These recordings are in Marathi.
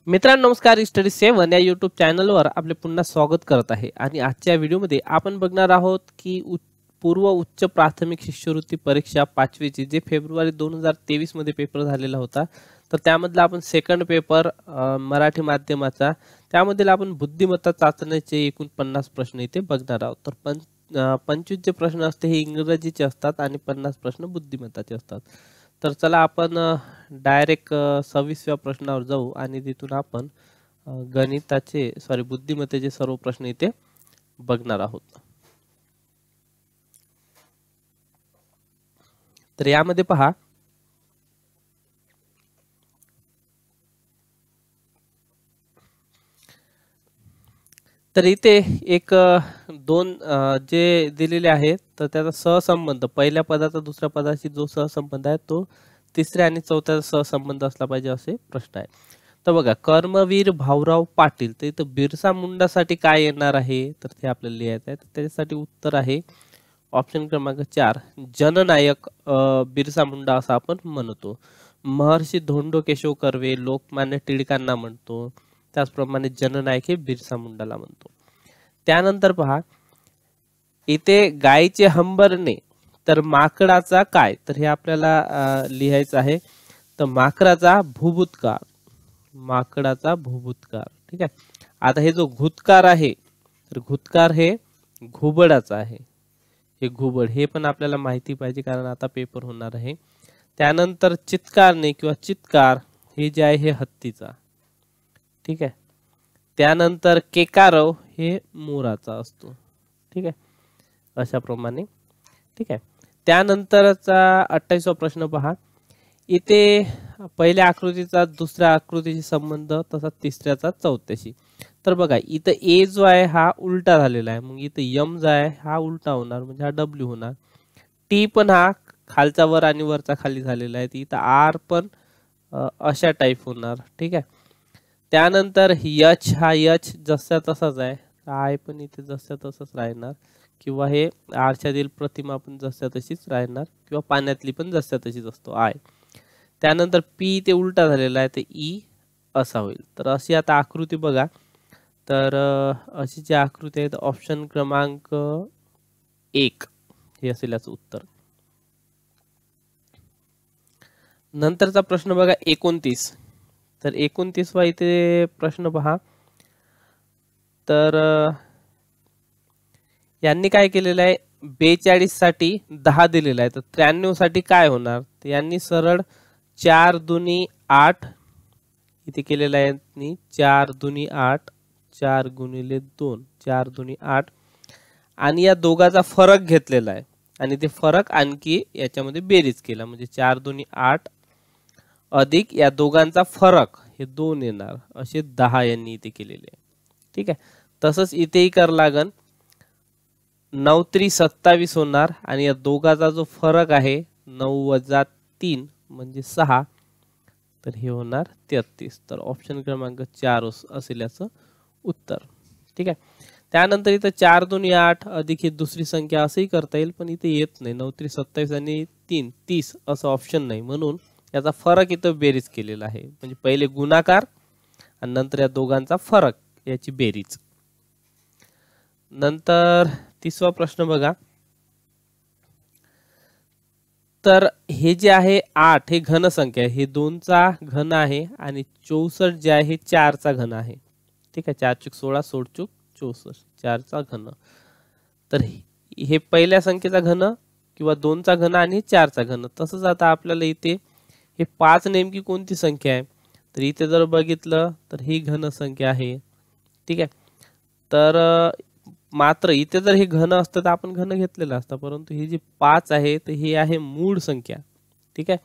मित्रांनो नमस्कार. स्टडी 7 या यूट्यूब चॅनलवर आपले पुन्हा स्वागत करत आहे आणि आजच्या व्हिडिओमध्ये आपण बघणार आहोत की पूर्व उच्च प्राथमिक शिष्यवृत्ती परीक्षा 5वी ची जे फेब्रुवारी 2023 मध्ये पेपर झालेला होता. तर त्यामधला आपण सेकंड पेपर मराठी माध्यमाचा त्यामध्ये आपण बुद्धिमत्ता चाचणीचे एकूण 50 प्रश्न इथे बघणार आहोत. तर 25 जे प्रश्न असते हे इंग्रजीचे असतात आणि 50 प्रश्न बुद्धिमत्ताचे असतात. तर चला आपण डायरेक्ट 26व्या प्रश्नावर जाऊ आणि तिथून आपण बुद्धिमत्तेचे सर्व प्रश्न इथे बघणार आहोत. तर यामध्ये पहा, तर इथे एक दोन जे दिलेले आहेत तर त्याचा सहसंबंध पहिल्या पदाचा दुसऱ्या पदाशी जो सहसंबंध आहे तो तिसऱ्या आणि चौथ्या सहसंबंध असला पाहिजे असे प्रश्न आहे. तर बघा, कर्मवीर भाऊराव पाटील, तर इथं बिरसा मुंडासाठी काय येणार आहे तर ते आपल्याला लिहायचं आहे. तर त्याच्यासाठी उत्तर आहे ऑप्शन क्रमांक 4 जननायक बिरसा मुंडा असं आपण म्हणतो. महर्षी धोंडो केशव कर्वे लोकमान्य टिळकांना म्हणतो, त्याचप्रमाणे जननायक हे बिरसा मुंडाला म्हणतो. त्यानंतर पहा, इथे गायीचे हंबरणे तर माकडाचा काय, तर हे आपल्याला लिहायचं आहे. तर माकडाचा भूभूतकाळ, माकडाचा भूभूतकाळ. ठीक आहे. आता हे जो घुतकार आहे तर घुतकार हे घुबडाचा आहे. हे घुबड हे पण आपल्याला माहिती पाहिजे कारण आता पेपर होणार आहे. त्यानंतर चित्कारणे किंवा चित्कार हे जे आहे हे हत्तीचा. ठीक आहे. त्यानंतर केकारव हे मोराचा असतो. ठीक आहे, अशा प्रमाणे. ठीक आहे. त्यानंतरचा 28वा प्रश्न पहा, इथे पहिल्या आकृतीचा दुसऱ्या आकृतीशी संबंध तसा तिसऱ्याचा चौथ्याशी. तर बघा, इथं ए जो आहे हा उलटा झालेला आहे, मग इथं यम जो आहे हा उलटा होणार म्हणजे हा डब्ल्यू होणार. टी पण हा खालचा वर आणि वरचा खाली झालेला आहे, इथं आर पण अशा टाईप होणार. ठीक आहे. त्यानंतर यच हा यच जसा तसाच आहे, आय पण इथे जसा तसाच राहणार किंवा हे आरशातील प्रतिमा पण जसा तशीच राहणार किंवा पाण्यातली पण जसा तशीच असतो आय. त्यानंतर पी ते उलटा झालेला आहे ते ई असा होईल. तर अशी आता आकृती बघा. तर अशी जी आकृती आहे ऑप्शन क्रमांक 1 हे असेल याचं उत्तर. नंतरचा प्रश्न बघा 29. तर 29वा इथे प्रश्न पहा. तर यांनी काय केलेलं आहे, 42 साठी 10 दिलेला आहे, तर 93 साठी काय होणार. तर यांनी सरळ 4 दुनी 8 इथे केलेला आहे, 4 दुनी 8 4 गुणिले 2 4 दुनी 8 आणि या दोघाचा फरक घेतलेला आहे आणि ते फरक आणखी याच्यामध्ये बेरीज केला म्हणजे 4 दुनी 8 अधिक या दोघांचा फरक हे 2 येणार, असे 10 यांनी इथे केलेले आहे. ठीक आहे. तसंच इथेही कर लागन 9 त्रिक 27 होणार आणि या दोघाचा जो फरक आहे 9 - 3 म्हणजे 6, तर हे होणार 33. तर ऑप्शन क्रमांक 4 असेल याचं उत्तर. ठीक आहे. त्यानंतर इथं 4 दुनी 8 अधिक ही दुसरी संख्या असंही करता येईल, पण इथे येत नाही. 9 त्रिक 27 आणि 3 30 असं ऑप्शन नाही, म्हणून याचा फरक इथं बेरीज केलेला आहे. म्हणजे पहिले गुणाकार आणि नंतर या दोघांचा फरक याची बेरीज. नंतर 30वा प्रश्न बघा. तर हे जे आहे 8 हे घन संख्या आहे, हे 2चा घन आहे आणि 64 जे आहे 4चा घन आहे. ठीक आहे. 4 चूक 16 16 चूक 64 4चा घन. तर हे पहिल्या संख्येचा घन किंवा 2चा घन आणि 4चा घन. तसंच आता आपल्याला इथे हे 5 नेमकी कोणती संख्या आहे, तर इथे जर बघितलं तर ही घन संख्या आहे. ठीक आहे. तर मात्र इथे जर हे घन असतं तर आपण घन घेतलेलं असतं, परंतु ही जी 5 आहे तर ही आहे मूळ संख्या. ठीक आहे.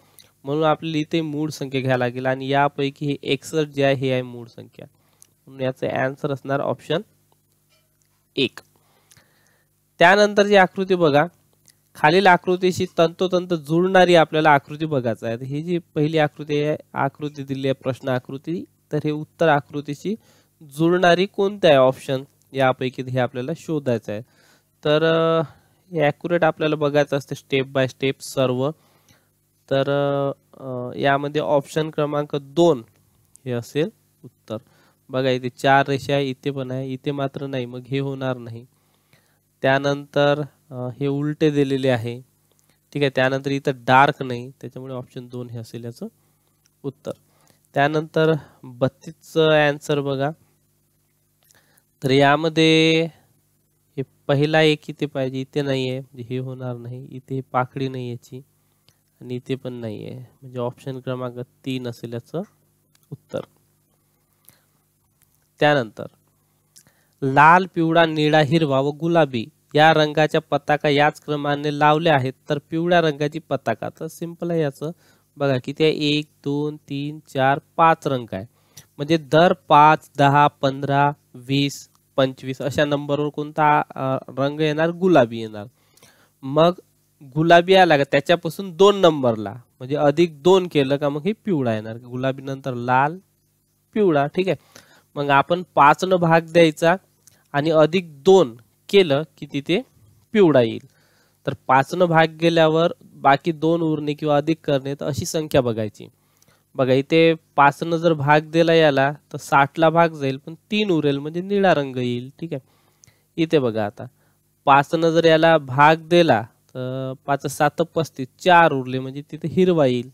म्हणून आपल्याला इथे मूळ संख्या घ्यायला लागेल आणि यापैकी हे 61 जे आहे हे आहे मूळ संख्या, म्हणून याचं आन्सर असणार ऑप्शन 1. त्यानंतर जी आकृती बघा, खालील आकृतीशी तंतोतंत जुळणारी आपल्याला आकृती बघायचं आहे. ही जी पहिली आकृती आहे, आकृती दिली आहे प्रश्न आकृती, तर हे उत्तर आकृतीशी जुळणारी कोणती आहे ऑप्शन यापैकी हे आपल्याला शोधायचं आहे. तर ॲक्युरेट आपल्याला बघायचं असते स्टेप बाय स्टेप सर्व. तर यामध्ये ऑप्शन क्रमांक 2 हे असेल उत्तर. बघा इथे 4 रेषा आहे, इथे पण आहे, इथे मात्र नाही, मग हे होणार नाही. त्यानंतर हे उलटे दिलेले आहे, ठीक आहे. त्यानंतर इथं डार्क नाही, त्याच्यामुळे ऑप्शन 2 हे असेल याचं उत्तर. त्यानंतर 32चं आन्सर बघा. तर यामध्ये हे पहिला एक इथे पाहिजे, इथे नाही आहे, म्हणजे हे होणार नाही. इथे पाकळी नाही याची आणि इथे पण नाही आहे, म्हणजे ऑप्शन क्रमांक 3 असेल याचं उत्तर. त्यानंतर लाल, पिवळा, निळा, हिरवा व गुलाबी या रंगाच्या पताका याच क्रमाने लावल्या आहेत, तर पिवळ्या रंगाची पताका. तर सिंपल आहे याचं. बघा किती आहे, 1 2 3 4 5 रंग आहे, म्हणजे दर 5 10 15 20 25 अशा नंबरवर कोणता रंग येणार, गुलाबी येणार. मग गुलाबी आला का त्याच्यापासून 2 नंबरला, म्हणजे अधिक 2 केलं का मग हे पिवळा येणार. गुलाबी नंतर लाल, पिवळा, ठीक आहे. मग आपण 5 न भाग द्यायचा आणि अधिक 2 केलं की तिथे पिवळा येईल. तर 5 न भाग गेल्यावर बाकी 2 उरणे किंवा अधिक करणे, तर अशी संख्या बघायची. बघा इथे 5 न जर भाग दिला याला तर 60 ला भाग जाईल, पण 3 उरेल म्हणजे निळा रंग येईल, ठीक आहे. इथे बघा आता 5 न जर याला भाग दिला तर 5 7 35 4 उरले, म्हणजे तिथे हिरवा येईल,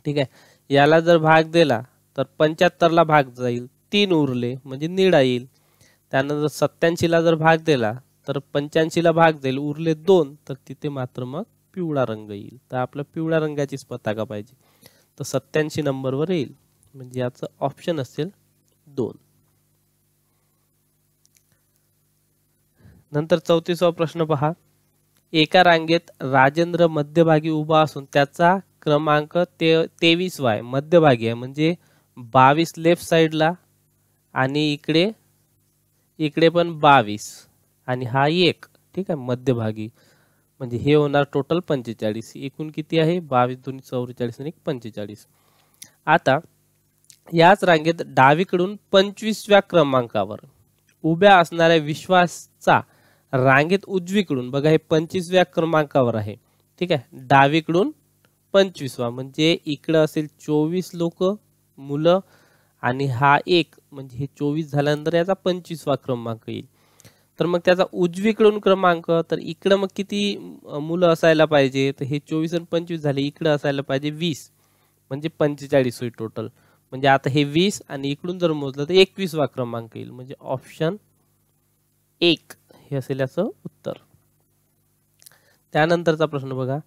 ठीक आहे. याला जर भाग दिला तर 75 ला भाग जाईल, 3 उरले म्हणजे निळा येईल. त्यानंतर 87 ला जर भाग दिला तर 85 ला भाग जाईल, उरले 2, तर तिथे मात्र मग पिवळा रंग येईल. तर आपल्या पिवळ्या रंगाचीच पताका पाहिजे, तर 87 नंबरवर येईल, म्हणजे याचं ऑप्शन असेल 2. नंतर 34वा प्रश्न पहा. एका रांगेत राजेंद्र मध्यभागी उभा असून त्याचा क्रमांक 23 आहे, मध्यभागी आहे, म्हणजे 22 लेफ्ट साइडला आणि इकडे इकडे पण 22 आणि हा 1, ठीक आहे, मध्यभागी. म्हणजे हे होणार टोटल 45. एकूण किती आहे, 22 2 44 आणि 45. आता याच रांगेत डावीकडून 25व्या क्रमांकावर उभ्या असणाऱ्या विश्वासचा रांगेत उजवीकडून, बघा हे 25व्या क्रमांकावर आहे, ठीक आहे. डावीकडून 25वा, म्हणजे इकडं असेल 24 लोक मुलं आणि हा 1, म्हणजे हे 24 झाल्यानंतर याचा 25वा क्रमांक येईल. तर मग त्याचा उजवीकडून क्रमांक, तर इकडं मग किती मुलं असायला पाहिजे, तर हे 24 आणि 25 झाले, इकडं असायला पाहिजे 20, म्हणजे 45 होईल टोटल. म्हणजे आता हे 20 आणि इकडून जर मोजलं तर 21वा क्रमांक येईल, म्हणजे ऑप्शन 1 हे असेल याचं उत्तर. त्यानंतरचा प्रश्न बघा.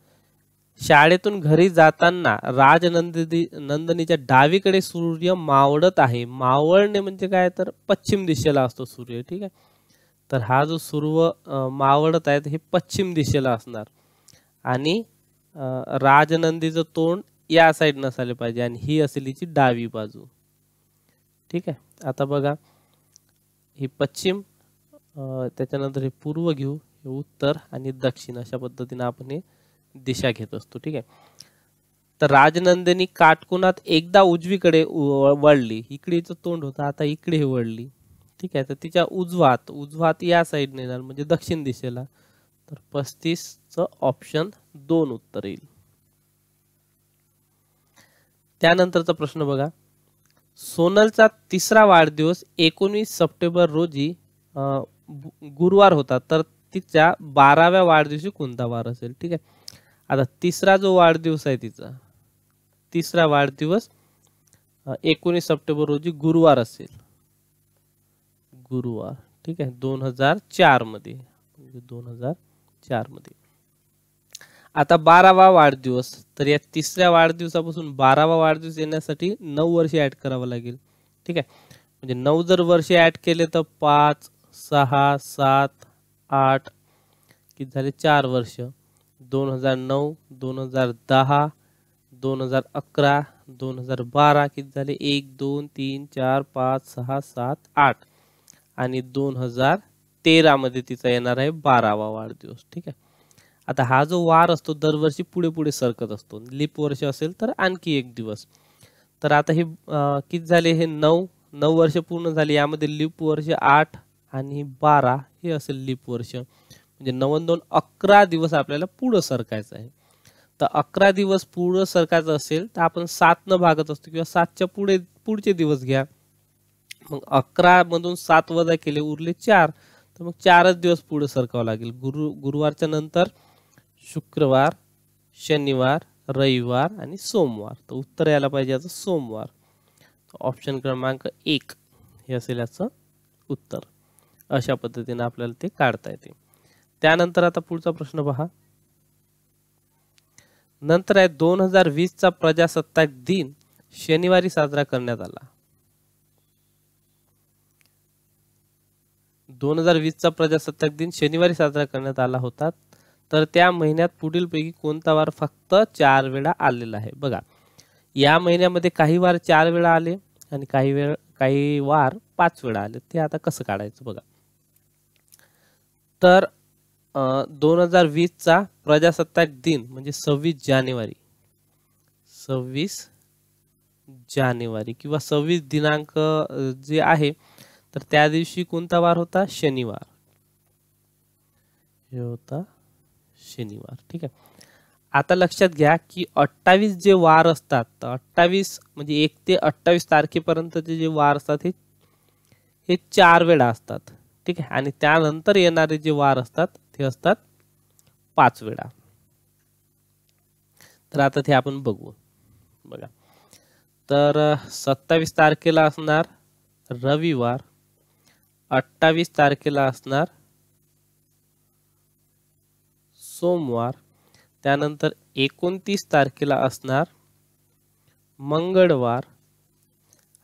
शाळेतून घरी जाताना नंदिनीच्या डावीकडे सूर्य मावळत आहे. मावळणे म्हणजे काय, तर पश्चिम दिशेला असतो सूर्य, ठीक आहे. तर हा जो सूर्य मावळत आहे हे पश्चिम दिशेला असणार आणि राजनंदीचं तोंड या साईड नसायला पाहिजे आणि ही असेल हिची डावी बाजू, ठीक आहे. आता बघा ही पश्चिम, त्याच्यानंतर हे पूर्व घेऊ, हे उत्तर आणि दक्षिण, अशा पद्धतीने आपण हे दिशा घेत असतो, ठीक आहे. तर राजनंदिनी काटकोनात एकदा उजवीकडे वळली, इकडे हिचं तोंड होतं, आता इकडे हे वळली, ठीक आहे. तर तिच्या उजवात या साईडने येणार, म्हणजे दक्षिण दिशेला. तर 35चं ऑप्शन 2 उत्तर येईल. त्यानंतरचा प्रश्न बघा. सोनलचा तिसरा वाढदिवस 19 सप्टेंबर रोजी गुरुवार होता, तर तिच्या 12व्या वाढदिवशी कोणता वार असेल, ठीक आहे. आता तिसरा जो वाढदिवस आहे तिचा, तिसरा वाढदिवस 19 सप्टेंबर रोजी गुरुवार असेल, गुरुवार, ठीक आहे, 2004 मध्ये, म्हणजे 2004 मध्ये. आता 12वा वाढदिवस, तर या तिसऱ्या वाढदिवसापासून 12वा वाढदिवस येण्यासाठी 9 वर्ष ऍड करावं लागेल, ठीक आहे. म्हणजे 9 जर वर्ष ऍड केले तर 5 6 7 8 किती झाले, 4 वर्ष. 2009 2010 2011 2012 किती झाले, 1 2 3 4 5 6 7 8 आणि 2013 मध्ये तिचा येणार आहे 12वा वाढदिवस, ठीक आहे. आता हा जो वार असतो दरवर्षी पुढे पुढे सरकत असतो, लीप वर्ष असेल तर आणखी 1 दिवस. तर आता हे किती झाले, हे 9 वर्ष पूर्ण झाले, यामध्ये लीप वर्ष 8 आणि 12 हे असेल लीप वर्ष, म्हणजे 9 2 11 दिवस आपल्याला पुढे सरकायचं आहे. तर 11 दिवस पुढे सरकायचं असेल तर आपण 7 न भागत असतो किंवा 7च्या पुढे पुढचे दिवस घ्या. मग 11 मधून 7 वजा केले उरले 4, तर मग 4च दिवस पुढे सरकावं लागेल. गुरुवारच्या नंतर शुक्रवार, शनिवार, रविवार आणि सोमवार. तर उत्तर यायला पाहिजे याचं सोमवार. ऑप्शन क्रमांक 1 हे असेल याचं उत्तर. अशा पद्धतीने आपल्याला ते काढता येते. त्यानंतर आता पुढचा प्रश्न पहा. नंतर आहे 2020 चा प्रजासत्ताक दिन शनिवारी साजरा करण्यात आला. 2020 चा प्रजासत्ताक दिन शनिवारी साजरा करण्यात आला होता. तर त्या महिन्यात पुढीलपैकी कोणता वार फक्त 4 वेळा आलेला आहे. बघा, या महिन्यामध्ये काही वार 4 वेळा आले आणि काही वार 5 वेळा आले. ते आता कसं काढायचं बघा. तर 2020 चा प्रजासत्ताक दिन म्हणजे 26 जानेवारी, 26 जानेवारी किंवा 26 दिनांक जे आहे, तर त्या दिवशी कोणता वार होता? शनिवार. हे होता शनिवार. ठीक आहे. आता लक्षात घ्या की 28 जे वार असतात, तर 28 म्हणजे 1 ते 28 तारखेपर्यंतचे जे वार असतात हे 4 वेळा असतात. ठीक आहे. आणि त्यानंतर येणारे जे वार असतात ते असतात 5 वेळा. तर आता ते आपण बघू. बघा, तर 27 तारखेला असणार रविवार, 28 तारखेला असणार सोमवार, त्यानंतर 29 तारखेला असणार मंगळवार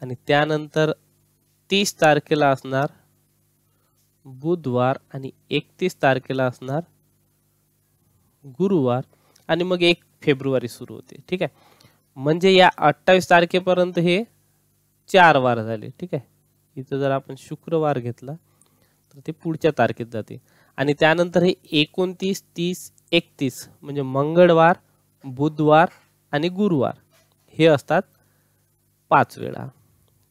आणि त्यानंतर 30 तारखेला असणार बुधवार आणि 31 तारखेला असणार गुरुवार आणि मग 1 फेब्रुवारी सुरू होते. ठीक आहे. म्हणजे या 28 तारखेपर्यंत हे 4 वार झाले. ठीक आहे. इथं जर आपण शुक्रवार घेतला तर ते पुढच्या तारखेत जाते आणि त्यानंतर हे 29, 30, 31 म्हणजे मंगळवार, बुधवार आणि गुरुवार हे असतात 5 वेळा.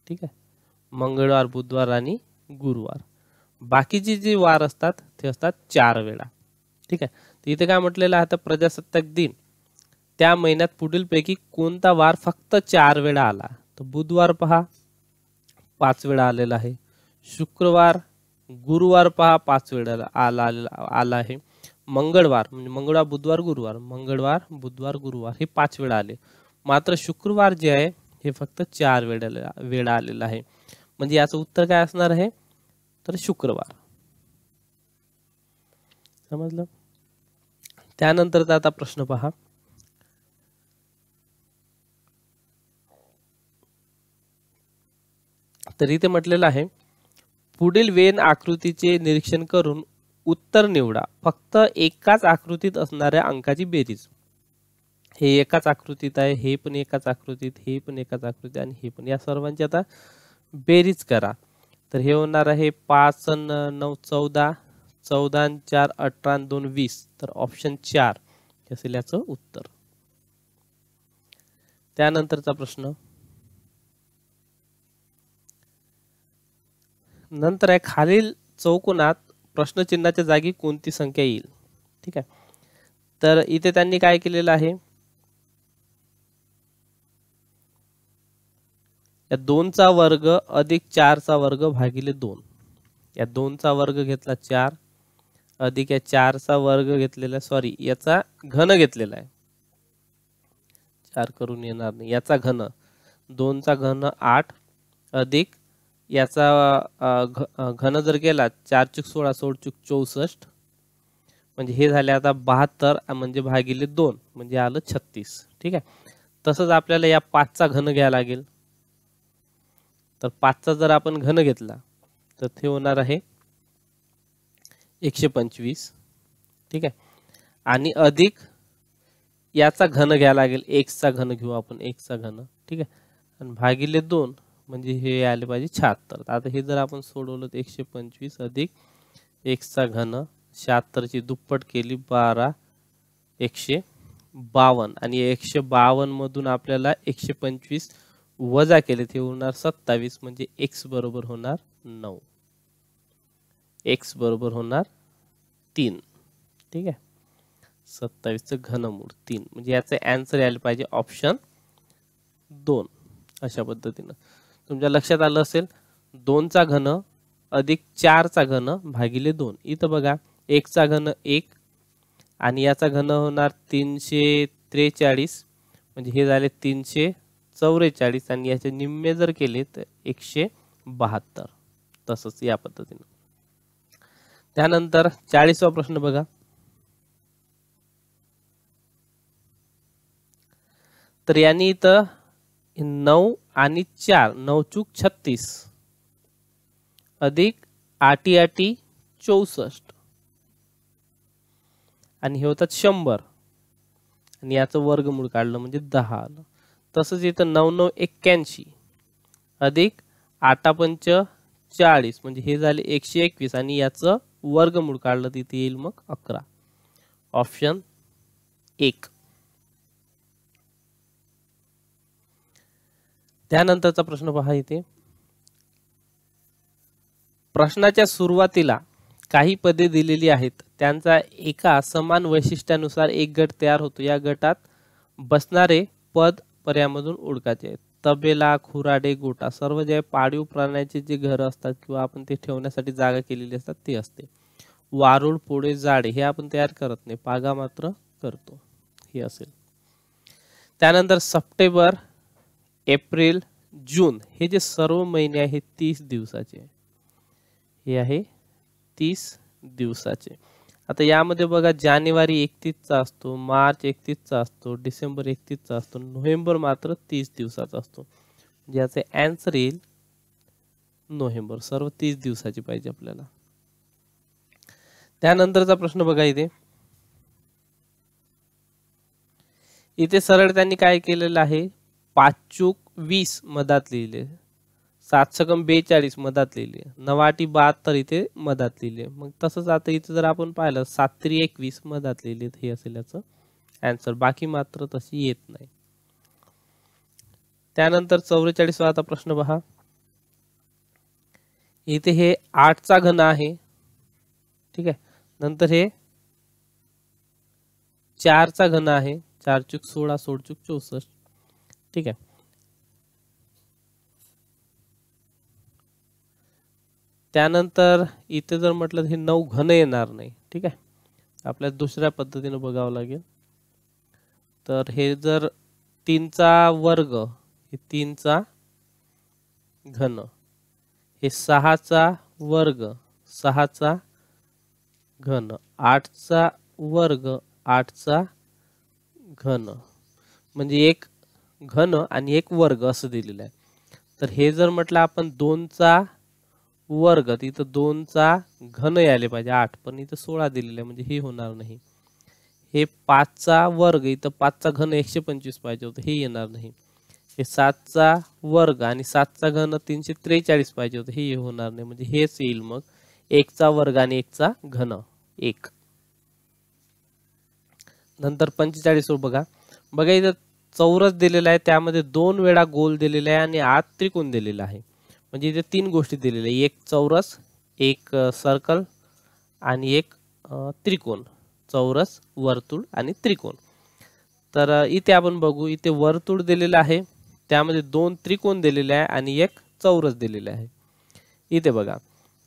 ठीक आहे. मंगळवार, बुधवार आणि गुरुवार. बाकीचे जे वार असतात ते असतात 4 वेळा. ठीक आहे. तर इथे काय म्हटलेलं आहे, आता प्रजासत्ताक दिन त्या महिन्यात पुढीलपैकी कोणता वार फक्त 4 वेळा आला? तर बुधवार पहा 5 वेळा आलेला आहे. शुक्रवार, गुरुवार पहा 5 वेळा आला आहे. मंगळवार म्हणजे मंगळवार, बुधवार, गुरुवार, मंगळवार, बुधवार, गुरुवार हे 5 वेळा आले. मात्र शुक्रवार जे आहे हे फक्त 4 वेळा आलेला आहे. म्हणजे याचं उत्तर काय असणार आहे? तर शुक्रवार. समजलं? त्यानंतरचा आता प्रश्न पहा. तर इथे म्हटलेलं आहे, पुढील वेन आकृतीचे निरीक्षण करून उत्तर निवडा. फक्त एकाच आकृतीत असणाऱ्या अंकाची बेरीज. हे एकाच आकृतीत आहे, हे पण एकाच आकृतीत, हे पण एकाच आकृतीत आणि हे पण. या सर्वांची आता बेरीज करा. तर हे होणार आहे 5 आणि 9 14, 14 आणि 4 18 आणि 2 20. तर ऑप्शन 4 असेल याचं उत्तर. त्यानंतरचा प्रश्न. नंतर आहे, खालील चौकोनात प्रश्नचिन्हाच्या जागी कोणती संख्या येईल? ठीक आहे. तर इथे त्यांनी काय केलेलं आहे, या 2 चा वर्ग अधिक 4 चा वर्ग भागिले 2. या 2 चा वर्ग घेतला 4 अधिक या 4 चा वर्ग घेतलेला, सॉरी याचा घन घेतलेला आहे. 4 करून येणार नाही, याचा घन. 2 चा घन 8 अधिक याचा घन जर केला 4 चूक 16 16 चूक 64 म्हणजे हे झाले आता 72 म्हणजे भागिले 2 म्हणजे आलं 36. ठीक आहे. तसंच आपल्याला या 5 चा घन घ्यायला लागेल. तर 5 चा जर आपण घन घेतला तर ते होणार आहे 125. ठीक आहे. आणि अधिक याचा घन घ्यायला लागेल, x चा घन घेऊ आपण, x चा घन. ठीक आहे. आणि भागिले 2 म्हणजे हे आले पाहिजे 76. आता हे जर आपण सोडवलं तर 125 अधिक x चा घन 76 ची दुप्पट केली 12 152 आणि 152 मधून आपल्याला 125 वजा केले ते होणार 27 म्हणजे x बरोबर होणार 9. x बरोबर होणार 3. ठीक आहे. 27 चं घनमूळ 3 म्हणजे याचं आन्सर यायला पाहिजे ऑप्शन 2. अशा पद्धतीनं तुमच्या लक्षात आलं असेल 2चा घन अधिक 4चा घन भागिले 2. इथं बघा 1चा घन 1 आणि याचा घन होणार 343 म्हणजे हे झाले 344 आणि याचे निम्मे जर केले तर 172. तसंच या पद्धतीने. त्यानंतर 40वा प्रश्न बघा. तर यांनी इथं 9 आणि 4 9 चूक 36 अधिक 8 8 64 आणि हे होतात 100 आणि याचं वर्गमूळ काढलं म्हणजे 10 आलं. तसंच इथं 9 9 81 अधिक 8 5 40 म्हणजे हे झाले 121 आणि याचं वर्गमूळ काढलं तिथे येईल मग 11. ऑप्शन 1. त्यानंतरचा प्रश्न पहा. इथे प्रश्नाच्या सुरुवातीला काही पदे दिलेली आहेत, त्यांचा एका समान वैशिष्ट्यानुसार एक गट तयार होतो. या गटात बसणारे पद पर्यामधून ओळखायचे आहेत. तबेला, खुराडे, गोटा सर्व जे पाळीव प्राण्यांचे जे घर असतात किंवा आपण ते ठेवण्यासाठी जागा केलेली असतात ते असते. वारुळ, पोळे, जाडे हे आपण तयार करत नाही, पागा मात्र करतो, हे असेल. त्यानंतर सप्टेंबर, एप्रिल, जून हे जे सर्व महिने आहेत 30 दिवसाचे, हे आहे 30 दिवसाचे. आता यामध्ये बघा जानेवारी 31चा असतो, मार्च 31चा असतो, डिसेंबर 31चा असतो, नोव्हेंबर मात्र 30 दिवसाचा असतो. ज्याचे आन्सर येईल नोव्हेंबर. सर्व 30 दिवसाची पाहिजे आपल्याला. त्यानंतरचा प्रश्न बघा. इथे सरळ त्यांनी काय केलेलं आहे, 5 चूक 20 मधात लिहिले, 7 सकम 42 मधात लिहिले, 9 8 72 इथे मधात लिहिले. मग तसंच आता इथे जर आपण पाहिलं 7 3 21 मधात लिहिले, हे असेल याचं आन्सर. बाकी मात्र तशी येत नाही. त्यानंतर 44वा आता प्रश्न पहा. इथे हे 8चा घन आहे, ठीक आहे. नंतर हे 4चा घन आहे, 4 चूक 16 16 चूक 64, ठीक आहे. त्यानंतर इथे जर म्हटलं हे 9 घन येणार नाही, ठीक आहे. आपल्याला दुसऱ्या पद्धतीने बघावं लागेल. तर हे जर 3चा वर्ग, हे 3चा घन, हे 6चा वर्ग 6चा घन, 8चा वर्ग 8चा घन म्हणजे एक घन आणि एक वर्ग असं दिलेलं आहे. तर हे जर म्हटलं आपण 2चा वर्ग, तिथं 2चा घन यायला पाहिजे 8, पण इथं 16 दिलेलं आहे म्हणजे हे होणार नाही. हे 5चा वर्ग, इथं 5चा घन 125 पाहिजे होतं, हे येणार नाही. हे 7चा वर्ग आणि 7चा घन 343 पाहिजे होतं, हे होणार नाही म्हणजे हेच येईल मग 1चा वर्ग आणि 1चा घन 1. नंतर 45 बघा. बघा इथं चौरस दिलेला आहे, त्यामध्ये 2 वेळा गोल दिलेला आहे आणि आत त्रिकोण दिलेला आहे. म्हणजे इथे 3 गोष्टी दिलेल्या आहे, एक चौरस, एक सर्कल आणि एक त्रिकोण. चौरस, वर्तुळ आणि त्रिकोण. तर इथे आपण बघू, इथे वर्तुळ दिलेलं आहे, त्यामध्ये 2 त्रिकोण दिलेले आहे आणि एक चौरस दिलेला आहे. इथे बघा,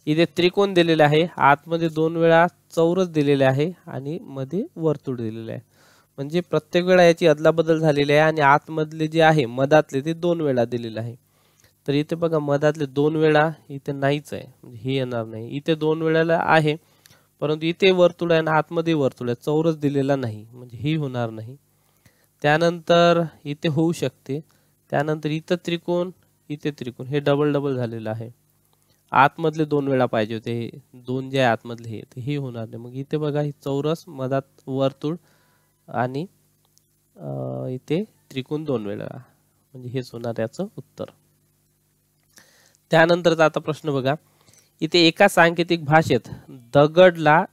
इथे त्रिकोण दिलेले आहे, आतमध्ये 2 वेळा चौरस दिलेले आहे आणि मध्ये वर्तुळ दिलेले आहे. म्हणजे प्रत्येक वेळा याची अदलाबदल झालेली आहे आणि आतमधले जे आहे मधातले ते 2 वेळा दिलेले आहे. तर इथे बघा मधातले 2 वेळा इथे नाहीच आहे, म्हणजे हे येणार नाही. इथे 2 वेळाला आहे, परंतु इथे वर्तुळ आहे आणि आतमध्ये वर्तुळ आहे, चौरस दिलेला नाही म्हणजे ही होणार नाही. त्यानंतर इथे होऊ शकते. त्यानंतर इथं त्रिकोण, इथे त्रिकोण, हे डबल डबल झालेलं आहे. आतमधले 2 वेळा पाहिजे होते, हे 2 जे आहे आतमधले हे होणार नाही. मग इथे बघा, ही चौरस, मधात वर्तुळ आणि इथे त्रिकोण 2 वेळा, म्हणजे हेच होणार याचं उत्तर. त्यानंतरचा आता प्रश्न बघा. इथे एका सांकेतिक भाषेत दगडला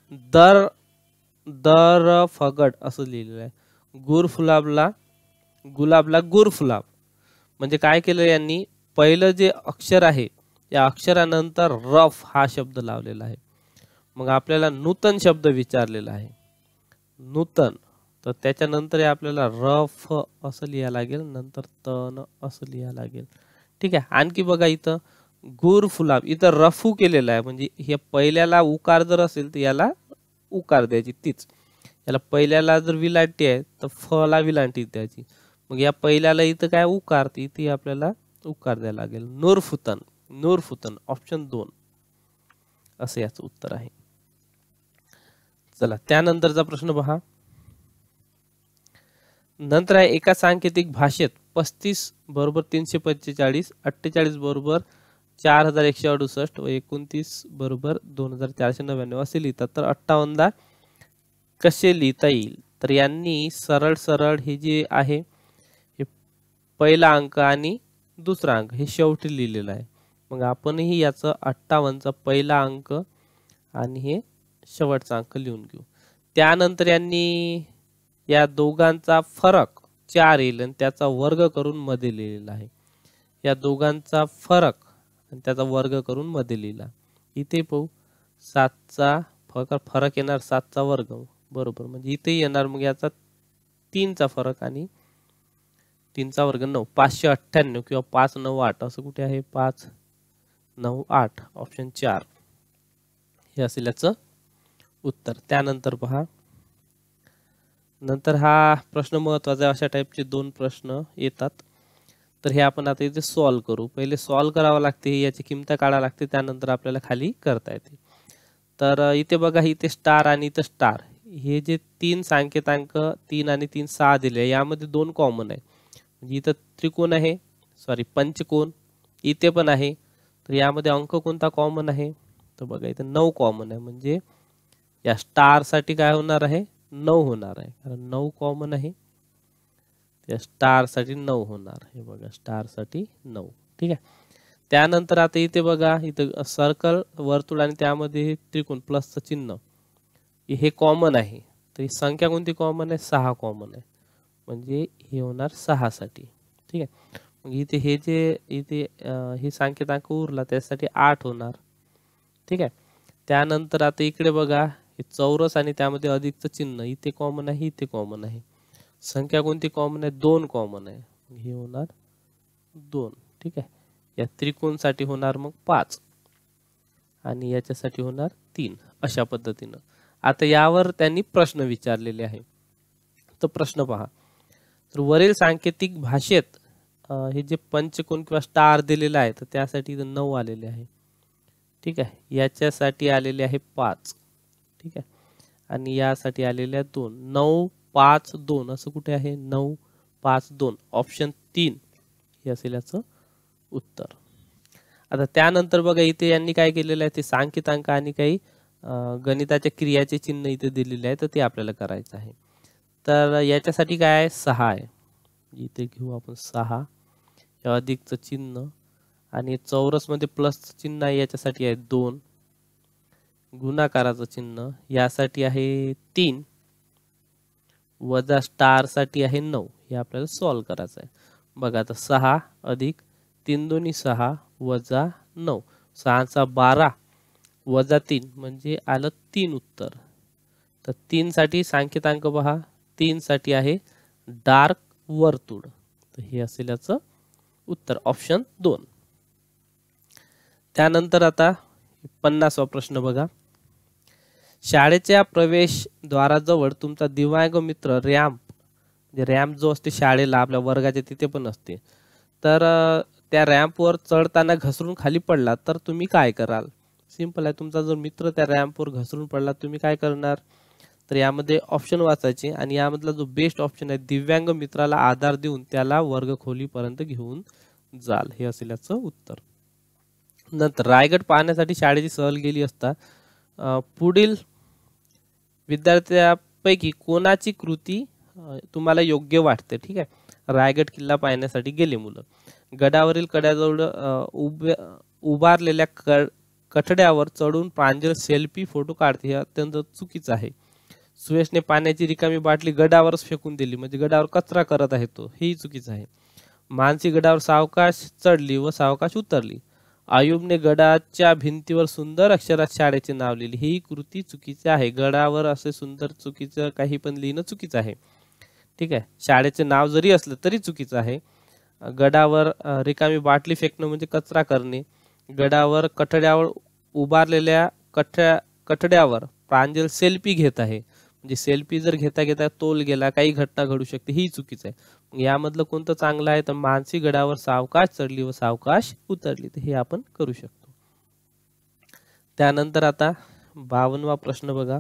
दर फगड असं लिहिलेलं आहे. गुलाबला गुरफुलाब. म्हणजे काय केलं यांनी, पहिलं जे अक्षर आहे या अक्षरानंतर रफ हा शब्द लावलेला आहे. मग आपल्याला नूतन शब्द विचारलेला आहे, नूतन, तर त्याच्यानंतर आपल्याला रफ असं लिहायला लागेल, नंतर तन असं लिहायला लागेल, ठीक आहे. आणखी बघा इथं गुर फुलाब, इथं रफू केलेलं आहे, म्हणजे हे पहिल्याला उकार जर असेल तर याला उकार द्यायची तीच. याला पहिल्याला जर विलांटी आहे तर फला विलांटी द्यायची. मग या पहिल्याला इथं काय उकार, इथे आपल्याला उकार द्यायला लागेल. नूरफुतन, नूरफुतन ऑप्शन 2 असं याचं उत्तर आहे. चला त्यानंतरचा प्रश्न पहा. नंतर आहे एका सांकेतिक भाषेत 35 बरोबर 345, 48 बरोबर 4168 व 29 बरोबर 2499 असे लिहितात. तर 58 कसे लिहिता येईल? तर यांनी सरळ सरळ हे जे आहे हे पहिला अंक आणि दुसरा अंक हे शेवटी लिहिलेलं आहे. मग आपणही याचं 58चा पहिला अंक आणि हे शेवटचा अंक लिहून घेऊ. त्यानंतर यांनी या दोघांचा फरक 4 येईल आणि त्याचा वर्ग करून मध्ये लिहिलेला आहे. या दोघांचा फरक आणि त्याचा वर्ग करून मध्ये लिहिला. इथे पाहू 7चा फरक येणार 7चा वर्ग बरोबर, म्हणजे इथे येणार मग याचा 3चा फरक आणि 3चा वर्ग 9, 598 किंवा 598 असं कुठे आहे, 598 ऑप्शन 4 हे असेल याचं उत्तर. त्यानंतर पहा, नंतर हा प्रश्न महत्वाचा, अशा टाईपचे 2 प्रश्न येतात. तर हे आपण आता इथे सॉल्व करू. पहिले सॉल्व करावं लागते, याची किंमत काढावं लागते, त्यानंतर आपल्याला खाली करता येते. तर इथे बघा, इथे स्टार आणि इथे स्टार, हे जे 3 सांकेतांक 3 आणि 3 6 दिले, यामध्ये 2 कॉमन आहे. म्हणजे इथं त्रिकोण आहे, सॉरी पंचकोण इथे पण आहे. तर यामध्ये अंक कोणता कॉमन आहे? तर बघा इथे 9 कॉमन आहे, म्हणजे या स्टार साठी काय होणार आहे, 9 होणार आहे, कारण 9 कॉमन आहे. त्या स्टार साठी 9 होणार. हे बघा स्टार साठी 9. ठीक आहे. त्यानंतर आता इथे बघा, इथे सर्कल वर्तुळ आणि त्यामध्ये त्रिकोण प्लसचं चिन्ह हे कॉमन आहे. तर ही संख्या कोणती कॉमन आहे? 6 कॉमन आहे, म्हणजे हे होणार 6 साठी. ठीक आहे. मग इथे हे जे इथे हे सांकेतांक उरला त्यासाठी 8 होणार. ठीक आहे. त्यानंतर आता इकडे बघा, हे चौरस आणि त्यामध्ये अधिकचं चिन्ह इथे कॉमन आहे, इथे कॉमन आहे. संख्या कोणती कॉमन आहे? 2 कॉमन आहे, हे होणार 2. ठीक आहे. या त्रिकोण साठी होणार मग 5 आणि याच्यासाठी होणार 3. अशा पद्धतीनं आता यावर त्यांनी प्रश्न विचारलेले आहे. तर प्रश्न पहा. तर वरील सांकेतिक भाषेत हे जे पंचकोन किंवा स्टार दिलेला आहे, तर त्यासाठी 9 आलेले आहे. ठीक आहे. याच्यासाठी आलेले आहे 5. ठीक आहे. आणि यासाठी आलेले आहे 2. 9 5 2 असं कुठे आहे? 9 5 2 ऑप्शन 3 हे असेल याचं उत्तर. आता त्यानंतर बघा, इथे यांनी काय केलेलं आहे, ते सांकेतांक आणि काही गणिताच्या क्रियाचे चिन्ह इथे दिलेले आहे, तर ते आपल्याला करायचं आहे. तर याच्यासाठी काय आहे? 6 आहे. इथे घेऊ आपण 6, या अधिकचं चिन्ह आणि चौरस मध्ये प्लसचं चिन्ह आहे, याच्यासाठी आहे 2. गुणाकाराचं चिन्ह यासाठी आहे 3, वजा स्टार साठी आहे 9. हे आपल्याला सॉल्व करायचं आहे. बघा आता 6 अधिक 3 दोन्ही 6 वजा 9, 6चा 12 वजा 3 म्हणजे आलं 3 उत्तर. तर 3 साठी सांकेतांक पहा, 3 साठी आहे डार्क वर्तुळ, तर हे असेल याचं उत्तर ऑप्शन 2. त्यानंतर आता 50वा प्रश्न बघा. शाळेच्या प्रवेशद्वाराजवळ तुमचा दिव्यांग मित्र रॅम्प, म्हणजे रॅम्प जो असते शाळेला आपल्या वर्गाच्या तिथे पण असते, तर त्या रॅम्पवर चढताना घसरून खाली पडला तर तुम्ही काय कराल? सिंपल आहे. तुमचा जर मित्र त्या रॅम्पवर घसरून पडला, तुम्ही काय करणार? तर यामध्ये ऑप्शन वाचायचे आणि यामधला जो बेस्ट ऑप्शन आहे, दिव्यांग मित्राला आधार देऊन त्याला वर्गखोलीपर्यंत घेऊन जाल, हे असेल याचं उत्तर. नंतर रायगड पाहण्यासाठी शाळेची सहल गेली असता पुढील विद्यार्थ्यांपैकी कोणाची कृती तुम्हाला योग्य वाटते? ठीक आहे. रायगड किल्ला पाहण्यासाठी गेले मुलं. गडावरील कड्याजवळ उभारलेल्या कठड्यावर चढून प्रांजळ सेल्फी फोटो काढते, हे अत्यंत चुकीचं आहे. सुयशने पाण्याची रिकामी बाटली गडावरच फेकून दिली, म्हणजे गडावर कचरा करत आहे तो, हेही चुकीचं आहे. मानसी गडावर सावकाश चढली व सावकाश उतरली. आयुबने गडाच्या भिंतीवर सुंदर अक्षरात शाळेचे नाव लिहिले, ही कृती चुकीची आहे. गडावर असे सुंदर चुकीचं काही पण लिहिणं चुकीचं आहे. ठीक आहे. शाळेचे नाव जरी असलं तरी चुकीचं आहे. गडावर रिकामी बाटली फेकणं म्हणजे कचरा करणे. गडावर कठड्यावर उभारलेल्या कठड्यावर प्रांजल सेल्फी घेत आहे, म्हणजे सेल्फी जर घेता घेता तोल गेला, काही घटना घडू शकते, ही चुकीचं आहे. यामधलं कोणतं चांगलं आहे तर मानसी गडावर सावकाश चढली व सावकाश उतरली, तर हे आपण करू शकतो. त्यानंतर आता 52वा प्रश्न बघा.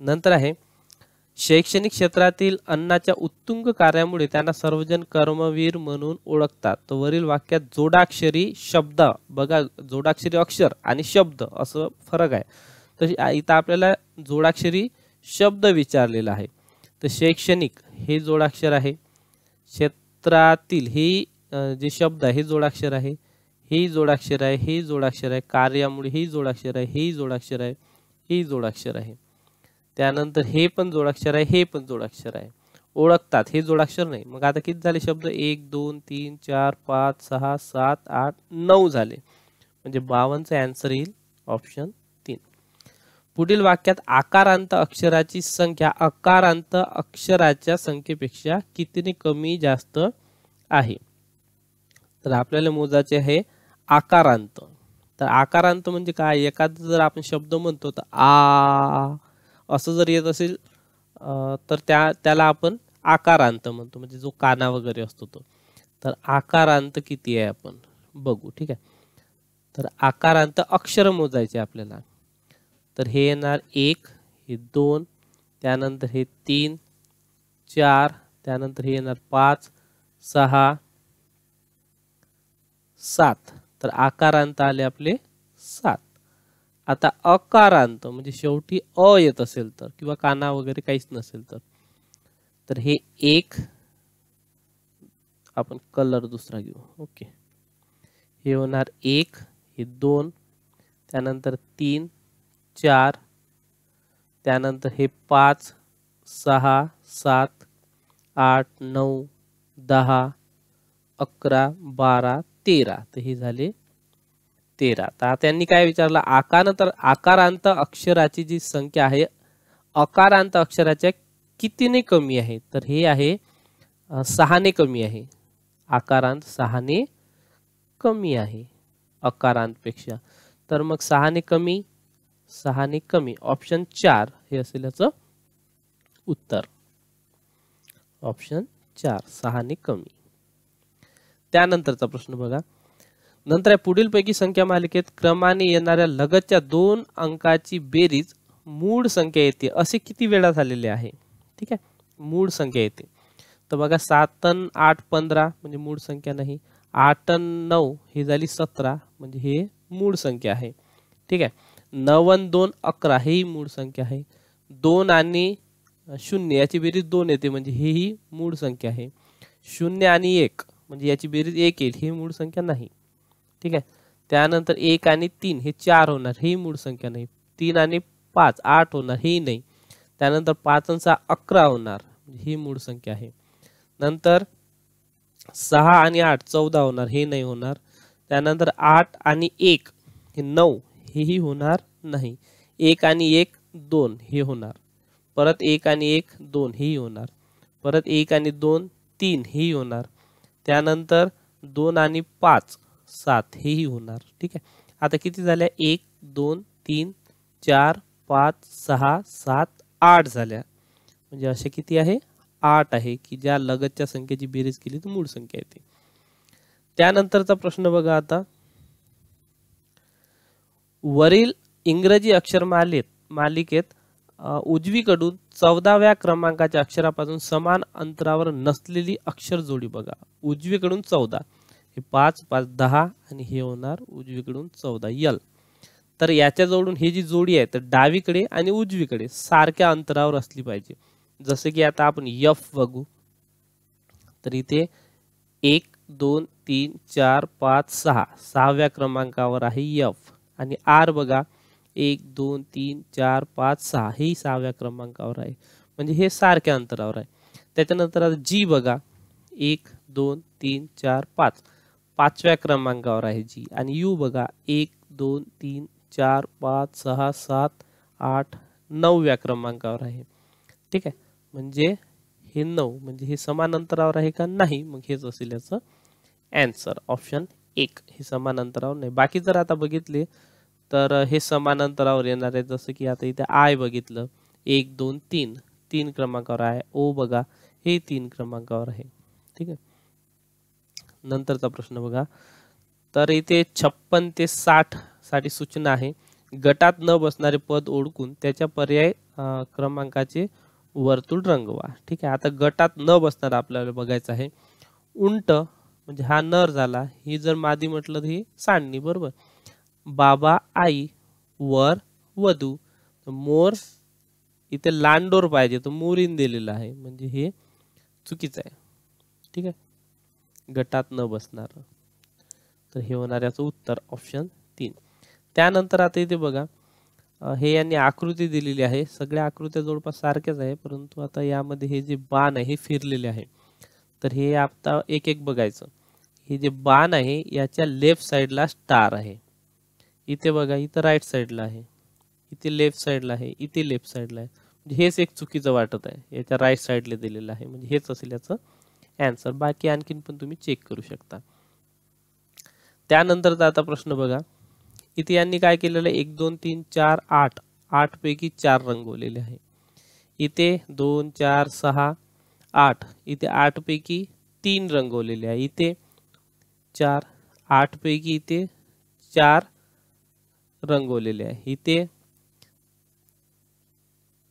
नंतर आहे, शैक्षणिक क्षेत्रातील अन्नाच्या उत्तुंग कार्यामुळे त्यांना सर्वजण कर्मवीर म्हणून ओळखतात. तर वरील वाक्यात जोडाक्षरी शब्द बघा, जोडाक्षरी अक्षर आणि शब्द असं फरक आहे. तर इथं आपल्याला जोडाक्षरी शब्द विचारलेला आहे. तर शैक्षणिक हे जोडाक्षर आहे, क्षेत्रातील हे जे शब्द आहे हे जोडाक्षर आहे, हे जोडाक्षर आहे, हे जोडाक्षर आहे, कार्यामुळे हे जोडाक्षर आहे, हे जोडाक्षर आहे, हे जोडाक्षर आहे. त्यानंतर हे पण जोडाक्षर आहे, हे पण जोडाक्षर आहे. ओळखतात हे जोडाक्षर नाही. मग आता किती झाले शब्द? 1 2 3 4 5 6 7 8 9 झाले. म्हणजे 52चा आन्सर येईल ऑप्शन 3. पुढील वाक्यात आकारांत अक्षराची संख्या अकारांत अक्षराच्या संख्येपेक्षा कितीने कमी जास्त आहे? तर आपल्याला मोजायचे आहे आकारांत. तर आकारांत म्हणजे काय? एखादा जर आपण शब्द म्हणतो तर आ असं जर येत असेल तर त्याला आपण आकारांत म्हणतो, म्हणजे जो काना वगैरे असतो तो. तर आकारांत किती आहे आपण बघू, ठीक आहे. तर आकारांत अक्षर मोजायचे आपल्याला. तर हे येणार 1, हे 2, त्यानंतर हे 3 4, त्यानंतर हे येणार 5 6 7. तर आकारांत आले आपले 7. आता अकारांत म्हणजे शेवटी अ येत असेल तर, किंवा काना वगैरे काहीच नसेल तर हे 1, आपण कलर दुसरा घेऊ, ओके. हे होणार 1, हे 2, त्यानंतर 3 4, त्यानंतर हे 5 6 7 8 9 10 11 12 13. तर हे झाले 13. तर त्यांनी काय विचारलं? आकारांत अक्षराची जी संख्या आहे अकारांत अक्षराच्या कितीने कमी आहे? तर हे आहे 6 ने कमी आहे. आकारांत 6 ने कमी आहे अकारांतपेक्षा. तर मग 6 ने कमी, 6 ने कमी, ऑप्शन 4 हे असेल याचं उत्तर. ऑप्शन 4 6 ने कमी. त्यानंतरचा प्रश्न बघा. नंतर पुढील पैकी संख्या मालिकेत क्रमाने येणाऱ्या लगतच्या 2 अंकाची बेरीज मूळ संख्या येते असे किती वेळा झालेले आहे? ठीक आहे, मूळ संख्या येते. तर बघा 7 आणि 8 15 म्हणजे मूळ संख्या नाही. 8 आणि 9 ही झाली 17 म्हणजे हे मूळ संख्या आहे. ठीक आहे. 9 आणि 2 11 ही मूळ संख्या आहे. 2 आणि 0 याची बेरीज 2 येते म्हणजे ही मूळ संख्या आहे. 0 आणि 1 म्हणजे याची बेरीज 1 येईल, ही मूळ संख्या नाही. ठीक आहे. त्यानंतर 1 आणि 3 हे 4 होणार, ही मूळ संख्या नाही. 3 आणि 5 8 होणार, ही नाही. त्यानंतर 5 आणि 6 11 होणार, ही मूळ संख्या आहे. नंतर 6 आणि 8 14 होणार, हे नाही होणार. त्यानंतर 8 आणि 1 हे 9 हेही होणार नाही. 1 आणि 1 2 हे होणार. परत 1 आणि 1 2 हेही होणार. परत 1 आणि 2 3 हेही होणार. त्यानंतर 2 आणि 5 7 हेही होणार. ठीक आहे. आता किती झाल्या? 1 2 3 4 5 6 7 8 झाल्या. म्हणजे असे किती आहे? 8 आहे की ज्या लगतच्या संख्येची बेरीज केली तर मूळ संख्या येते. त्यानंतरचा प्रश्न बघा आता. वरील इंग्रजी मालिकेत उजवीकडून 14व्या क्रमांकाच्या अक्षरापासून समान अंतरावर नसलेली अक्षर जोडी बघा. उजवीकडून 14, हे 5 5 10 आणि हे होणार उजवीकडून 14 यल. तर याच्या जोडून ही जी जोडी आहे तर डावीकडे आणि उजवीकडे सारख्या अंतरावर असली पाहिजे. जसे की आता आपण एफ बघू. तर इथे 1 2 3 4 5 6 6व्या क्रमांकावर आहे एफ. आणि आर बघा 1 2 3 4 5 6 हे 6व्या क्रमांकावर आहे, म्हणजे हे सारख्या अंतरावर आहे. त्याच्यानंतर जी बघा 1 2 3 4 5 5व्या क्रमांकावर आहे जी. आणि यू बघा 1 2 3 4 5 6 7 8 9व्या क्रमांकावर आहे. ठीक आहे. म्हणजे हे 9 म्हणजे हे समान अंतरावर आहे का? नाही. मग हेच असेल याचं ॲन्सर ऑप्शन 1 हे समान अंतरावर नाही. बाकी जर आता बघितले तर हे समान अंतरावर येणार आहे. जसं की आता इथे आय बघितलं 1 2 3 3 क्रमांकावर आहे. ओ बघा हे 3 क्रमांकावर आहे. ठीक आहे. नंतरचा प्रश्न बघा. तर इथे 56 ते 60 साठी सूचना आहे. गटात न बसणारे पद ओळखून त्याच्या पर्याय क्रमांकाचे वर्तुळ रंगवा. ठीक आहे. आता गटात न बसणार आपल्याला बघायचं आहे. उंट म्हणजे हा नर झाला. ही जर मादी म्हटलं तर ही सांडणी बरोबर. बाबा आई वर वधू. मोर इथे लांडोर पाहिजे तर मोरीन दिलेला आहे म्हणजे हे चुकीचं आहे. ठीक आहे. गटात न बसणार तर हे होणार याचं उत्तर ऑप्शन 3. त्यानंतर आता इथे बघा हे यांनी आकृती दिलेली आहे. सगळ्या आकृत्या जवळपास सारख्याच आहे परंतु आता यामध्ये हे जे बाण आहे हे फिरलेले आहे. तर हे आता एक एक बघायचं. हे जे बाण आहे याच्या लेफ्ट साइडला स्टार आहे. इथे बघा इथं राईट साइडला आहे. इथे लेफ्ट साइडला आहे. इथे लेफ्ट साइडला आहे. म्हणजे हेच एक चुकीचं वाटत आहे. याच्या राईट साइडला दिलेलं आहे म्हणजे हेच असेल याचं ॲन्सर. बाकी आणखीन पण तुम्ही चेक करू शकता. त्यानंतरचा आता प्रश्न बघा. इथे यांनी काय केलेलं आहे 1 2 3 4 8 8 पैकी 4 रंगवलेले आहे. इथे 2 4 6 8 इथे 8 पैकी 3 रंगवलेले आहे. इथे 4 8 पैकी इथे 4 रंगवलेले आहे. इथे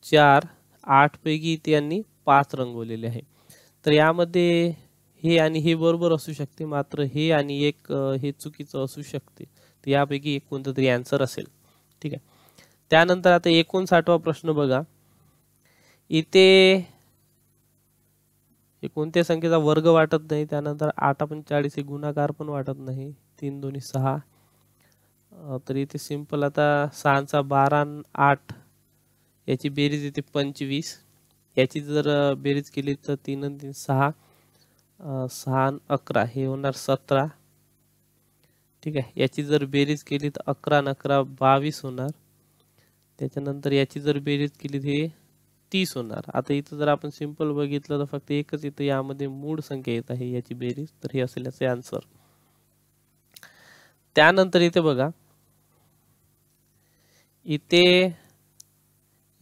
4 8 पैकी इथे यांनी 5 रंगवलेले आहे. तर यामध्ये हे आणि हे बरोबर असू शकते मात्र हे आणि एक हे चुकीचं असू शकते. तर यापैकी एक कोणतं तरी ॲन्सर असेल. ठीक आहे. त्यानंतर आता 59वा प्रश्न बघा. इथे हे कोणत्या संख्येचा वर्ग वाटत नाही. त्यानंतर 8 पण 40 हे गुणाकार पण वाटत नाही. 3 2 6 तर इथे सिंपल आता 6 12 8 याची बेरीज येते 25. याची जर बेरीज केली तर 3 आणि 3 6 6 11 हे होणार 17. ठीक आहे. याची जर बेरीज केली तर 11 आणि 11 22 होणार. त्याच्यानंतर याची जर बेरीज केली तर 30 होणार. आता इथं जर आपण सिंपल बघितलं तर फक्त एकच इथं यामध्ये मूळ संख्या येत आहे याची बेरीज तर हे असेल याचे आन्सर. त्यानंतर इथे बघा इथे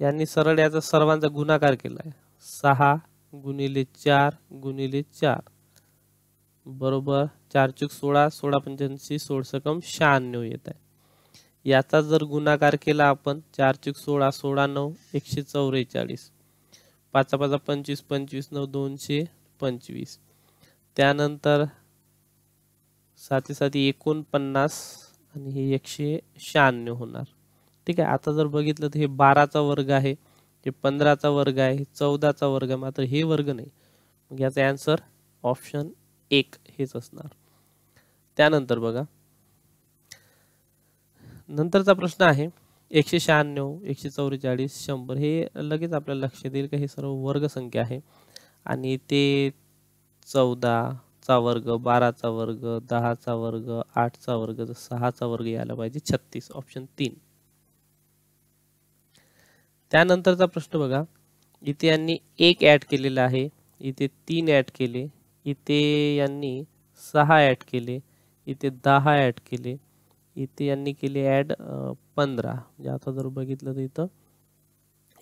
यांनी सरळ याचा सर्वांचा गुणाकार केला आहे. 6 गुणिले 4 गुणिले 4 बरोबर 4 चूक 16 16 पंच्याऐंशी 16 सकम 96 येत आहे. याचा जर गुणाकार केला आपण 4 चूक 16 16 9 144 5 5 25 25 9 225. त्यानंतर 7 7 49 आणि हे 196 होणार. ठीक आहे. आता जर बघितलं तर हे 12चा वर्ग आहे. हे 15चा वर्ग आहे. 14चा वर्ग आहे मात्र हे वर्ग नाही. मग याचा ॲन्सर ऑप्शन 1 हेच असणार. त्यानंतर बघा नंतरचा प्रश्न आहे 196 144 100 हे लगेच आपल्याला लक्षात येईल की हे सर्व वर्ग संख्या आहे आणि ते 14चा वर्ग 12चा वर्ग 10चा वर्ग 8चा वर्ग 6चा वर्ग यायला पाहिजे 36 ऑप्शन 3. त्यानंतरचा प्रश्न बघा. इथे यांनी 1 ॲड केलेला आहे. इथे 3 ॲड केले. इथे यांनी 6 ॲड केले. इथे 10 ॲड केले. इथे यांनी केले ॲड 15. म्हणजे आता जर बघितलं तर इथं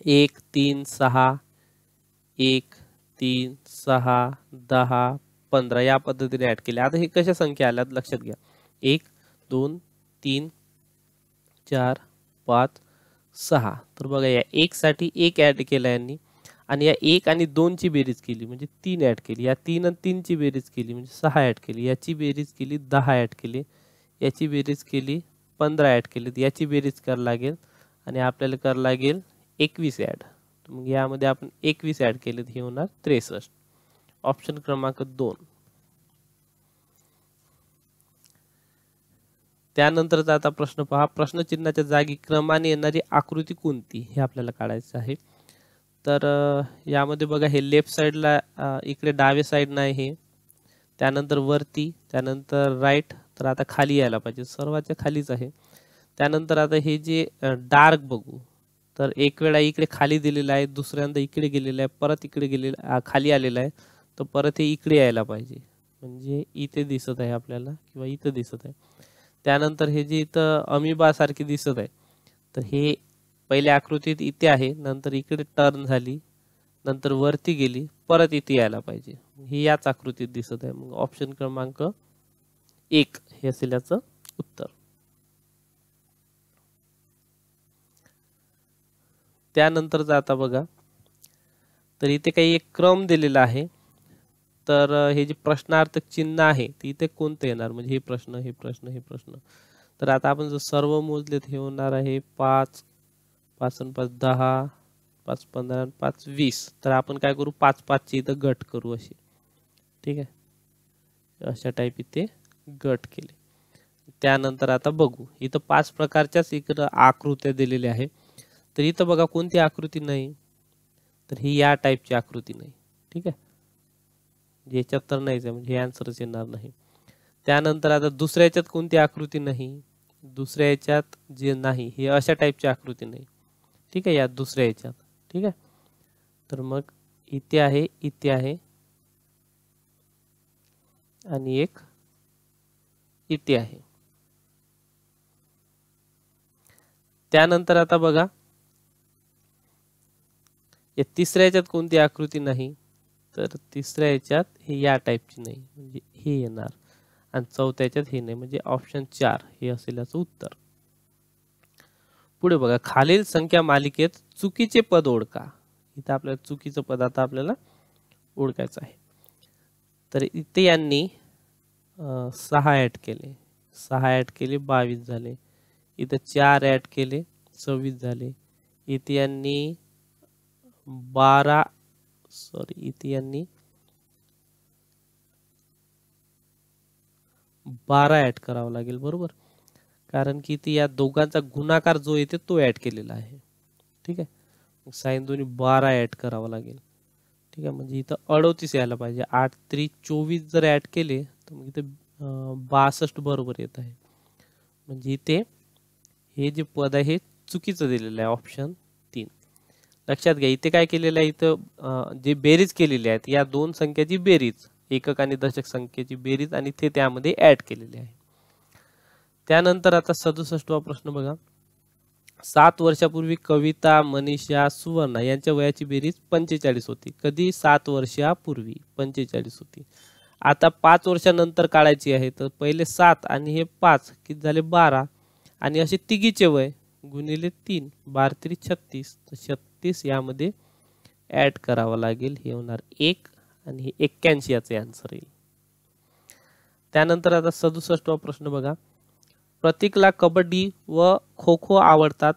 1 3 6 1 3 6 10 15 या पद्धतीने ॲड केले. आता हे कशा संख्या आल्यात लक्षात घ्या. 1 2 3 4 5 6 तर बघा या 1 साठी 1 ॲड केला यांनी आणि या 1 आणि 2 ची बेरीज केली म्हणजे 3 ॲड केली. या 3 आणि 3 ची बेरीज केली म्हणजे 6 ॲड केली. याची बेरीज केली 10 ॲड केली. याची बेरीज केली 15 ॲड केली. याची बेरीज करायला लागेल आणि आपल्याला करायला लागेल 21 ॲड. मग यामध्ये आपण 21 ॲड केले हे होणार 63 ऑप्शन क्रमांक 2. त्यानंतरचा आता प्रश्न पहा. प्रश्नचिन्हाच्या जागी क्रमाने येणारी आकृती कोणती हे आपल्याला काढायचं आहे. तर यामध्ये बघा हे लेफ्ट साइडला इकडे डावे साइडनं आहे हे. त्यानंतर वरती त्यानंतर राईट तर आता खाली यायला पाहिजे सर्वाच्या खालीच आहे. त्यानंतर आता हे जे डार्क बघू तर एक वेळा इकडे खाली दिलेला आहे दुसऱ्यांदा इकडे गेलेला आहे परत इकडे गेलेला खाली आलेला आहे तर परत हे इकडे यायला पाहिजे म्हणजे इथे दिसत आहे आपल्याला किंवा इथं दिसत आहे. त्यानंतर हे जे इथं अमिबा सारखी दिसत आहे, तर हे पहिल्या आकृतीत इथे आहे, नंतर इकडे टर्न झाली, नंतर वरती गेली, परत इथे यायला पाहिजे. हे याच आकृतीत दिसत आहे. मग ऑप्शन क्रमांक 1 हे असेल याचं उत्तर. त्यानंतर आता बघा, तर इथे काही एक क्रम दिलेला आहे. तर हे जे प्रश्नार्थक चिन्ह आहे ते इथे कोणतं येणार, म्हणजे हे प्रश्न, हे प्रश्न, हे प्रश्न. तर आता आपण जर सर्व मोजलेत हे होणार आहे 5, 5 आणि 5 10, 5 15 आणि 5 20. तर आपण काय करू, 5 5 चे इथं गट करू असे. ठीक आहे, अशा टाईप इथे गट केले. त्यानंतर आता बघू, इथं 5 प्रकारच्याच इकडं आकृत्या दिलेल्या आहे. तर इथं बघा कोणती आकृती नाही, तर ही या टाईपची आकृती नाही. ठीक आहे, याच्यात तर नाहीच आहे, म्हणजे हे आन्सरच येणार नाही. त्यानंतर आता दुसऱ्या याच्यात कोणती आकृती नाही, दुसऱ्या याच्यात जे नाही हे अशा टाईपची आकृती नाही. ठीक आहे, या दुसऱ्या याच्यात. ठीक आहे, तर मग इथे आहे, इथे आहे आणि एक इथे आहे. त्यानंतर आता बघा, या तिसऱ्या याच्यात कोणती आकृती नाही, तर तिसऱ्या याच्यात हे या टाईपची नाही, म्हणजे हे येणार. आणि चौथ्या याच्यात हे नाही, म्हणजे ऑप्शन 4 हे असेल याचं उत्तर. पुढे बघा, खालील संख्या मालिकेत चुकीचे पद ओळखा. इथं आपल्याला चुकीचं पद आता आपल्याला ओळखायचं आहे. तर इथे यांनी 6 ऍड केले, 6 ऍड केले 22 झाले. इथं 4 ऍड केले 26 झाले. इथे यांनी 12 इथे यांनी 12 ऍड करावं लागेल, बरोबर, कारण की इथे या दोघांचा गुणाकार जो येते तो ऍड केलेला आहे. ठीक आहे, मग साइन दोन्ही 12 ऍड करावं लागेल. ठीक आहे, म्हणजे इथं 38 यायला पाहिजे. 8 3 24 जर ऍड केले तर मग इथे 62 बरोबर येत आहे. म्हणजे इथे हे जे पद आहे हे चुकीचं दिलेलं आहे, ऑप्शन 3. लक्षात घ्या, इथे काय केलेलं आहे, इथं जे बेरीज केलेली आहेत या दोन संख्याची बेरीज, एकक आणि दशक संख्येची बेरीज, आणि ते त्यामध्ये ऍड केलेले आहे. त्यानंतर आता 67वा प्रश्न बघा. 7 वर्षापूर्वी कविता, मनीषा, सुवर्णा यांच्या वयाची बेरीज 45 होती. कधी? 7 वर्षापूर्वी 45 होती. आता 5 वर्षानंतर काढायची आहे, तर पहिले 7 आणि हे 5 किती झाले 12, आणि असे तिघीचे वय गुणिले 3, 12 3 36. तर 36 यामध्ये ऍड करावं लागेल, हे होणार 1 आणि हे 81 याचे आन्सर येईल. त्यानंतर आता 67वा प्रश्न बघा. प्रतीकला कबड्डी व खो खो आवडतात,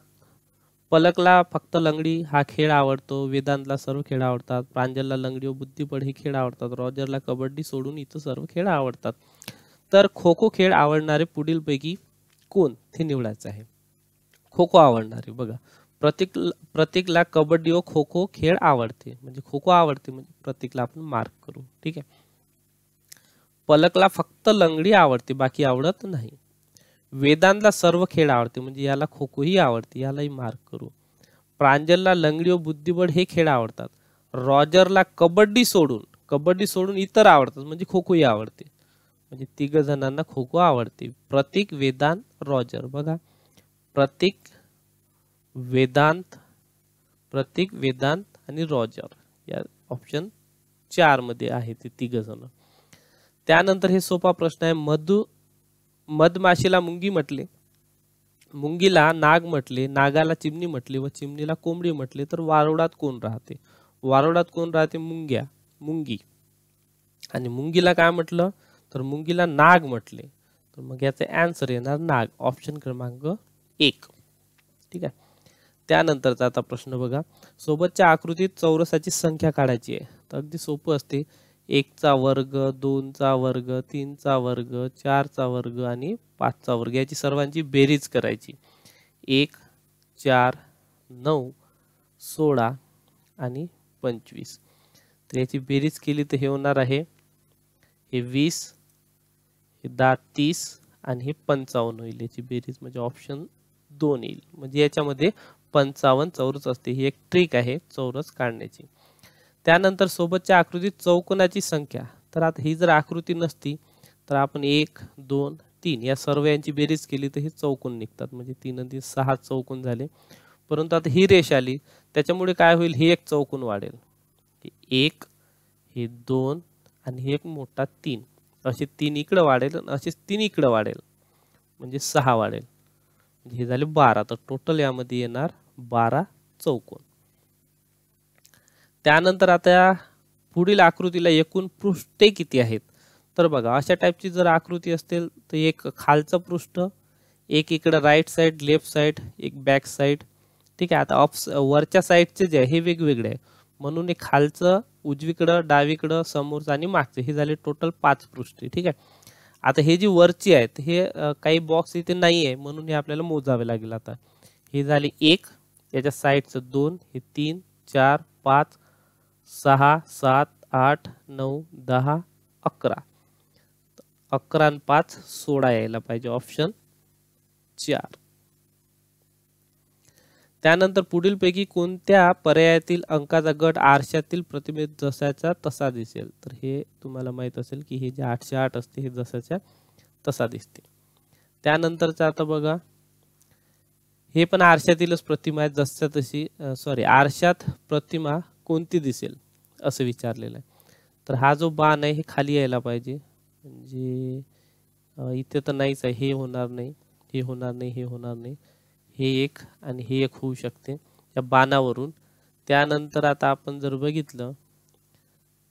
पलकला फक्त लंगडी हा खेळ आवडतो, वेदांतला सर्व खेळ आवडतात, प्रांजलला लंगडी व बुद्धिबळ हे खेळ आवडतात, रॉजरला कबड्डी सोडून इतर सर्व खेळ आवडतात. तर खो खो खेळ आवडणारे पुढीलपैकी कोण, ते निवडायचं आहे. खो खो आवडणारे बघा, प्रतीकला कबड्डी व खो खो खेळ आवडते, म्हणजे खो खो आवडते, म्हणजे प्रतीकला आपण मार्क करू. ठीक आहे. पलकला फक्त लंगडी आवडते, बाकी आवडत नाही. वेदांतला सर्व खेळ आवडते, म्हणजे याला खो खो ही आवडते, यालाही मार्क करू. प्रांजलला लंगडी व बुद्धिबळ हे खेळ आवडतात. रॉजरला कबड्डी सोडून इतर आवडतात, म्हणजे खो खो ही आवडते, म्हणजे तिघ जणांना खो खो आवडते. प्रतीक, वेदांत, रॉजर. बघा, प्रतीक, वेदांत आणि रॉजर या ऑप्शन 4 मध्ये आहे ते तिघ जण. त्यानंतर हे सोपा प्रश्न आहे. मधमाशीला मुंगी म्हटले, मुंगीला नाग म्हटले, नागाला चिमणी म्हटले व चिमणीला कोंबडी म्हटले, तर वारुळात कोण राहते? वारुळात कोण राहते? मुंगी. आणि मुंगीला काय म्हटलं, तर मुंगीला नाग म्हटले, तर मग याचे आन्सर येणार नाग, ऑप्शन क्रमांक 1. ठीक आहे. त्यानंतरचा आता प्रश्न बघा. सोबतच्या आकृतीत चौरसाची संख्या काढायची आहे, तर अगदी सोपं असते. 1 चा वर्ग, 2 चा वर्ग, 3 चा वर्ग, 4 चा वर्ग आणि 5 चा वर्ग याची सर्वांची बेरीज करायची. 1 4 9 16 आणि 25. तर याची बेरीज केली तर हे होणार आहे, हे 20, हे 10 30 आणि हे 55 होईल. याची बेरीज म्हणजे ऑप्शन 2 येईल. म्हणजे याच्यामध्ये 55 चौरस असते. ही एक ट्रिक आहे चौरस काढण्याची. त्यानंतर सोबतच्या आकृतीत चौकोनाची संख्या, तर आता ही जर आकृती नसती तर आपण 1 2 3 या सर्व यांची बेरीज केली तर हे चौकोन निघतात, म्हणजे 3 आणि 3 6 चौकोन झाले. परंतु आता ही रेष आली त्याच्यामुळे काय होईल, हे एक चौकोन वाढेल, हे 1 हे 2 आणि हे एक मोठा 3, असे 3 इकडे वाढेल आणि असे 3 इकडे वाढेल, म्हणजे 6 वाढेल, म्हणजे हे झाले 12. तर टोटल यामध्ये येणार 12 चौकोन. त्यानंतर आता पुढील आकृतीला एकूण पृष्ठे किती आहेत, तर बघा अशा टाईपची जर आकृती असेल तर एक खालचं पृष्ठ, एक इकडं राईट साईड लेफ्ट साईड, एक बॅक साईड, ठीक आहे. आता वरच्या साईडचे जे आहे हे वेगवेगळे आहे, म्हणून एक खालचं उजवीकडं डावीकडं समोरचं आणि मागचं हे झाले टोटल 5 पृष्ठे, ठीक आहे. आता हे जी वरची आहेत हे काही बॉक्स इथे नाही आहे म्हणून हे आपल्याला मोजावे लागेल. आता हे झाले 1, याच्या साईडचं 2, हे 3 4 5 6 7 8 9 10 11, 11 आणि 5 16 यायला पाहिजे, ऑप्शन 4. त्यानंतर पुढीलपैकी कोणत्या पर्यायातील अंकाचा गट आरशातील प्रतिमेत जसाच्या तसा दिसेल, तर हे तुम्हाला माहित असेल की हे जे 808 असते हे जसाच्या तसा दिसते. त्यानंतरचं आता बघा हे पण आरशातीलच प्रतिमा आहे, जसच्या तशी आरशात प्रतिमा कोणती दिसेल असं विचारलेलं आहे. तर हा जो बाण आहे हे खाली यायला पाहिजे, म्हणजे इथे तर नाहीच आहे, हे होणार नाही, हे होणार नाही, हे होणार नाही, हे एक आणि हे एक होऊ शकते या बाणावरून. त्यानंतर आता आपण जर बघितलं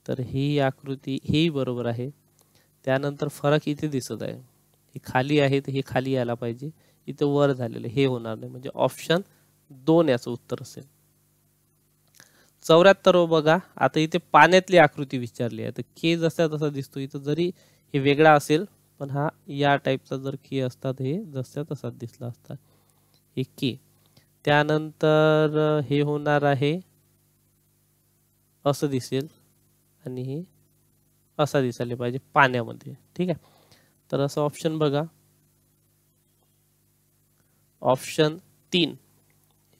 तर ही आकृती हेही बरोबर आहे. त्यानंतर फरक इथे दिसत आहे, हे खाली आहे तर हे खाली यायला पाहिजे, इथे वर झालेलं हे होणार नाही, म्हणजे ऑप्शन 2 याचं उत्तर असेल. 74 बघा आता इथे पाण्यातली आकृती विचारली आहे, तर के जसा तसा दिसतो, इथं जरी हे वेगळा असेल पण हा या टाईपचा जर के असतात हे जसा तसा दिसला असता, हे के. त्यानंतर हे होणार आहे असं दिसेल आणि हे असा दिसायला पाहिजे पाण्यामध्ये, ठीक आहे. तर असं ऑप्शन बघा, ऑप्शन 3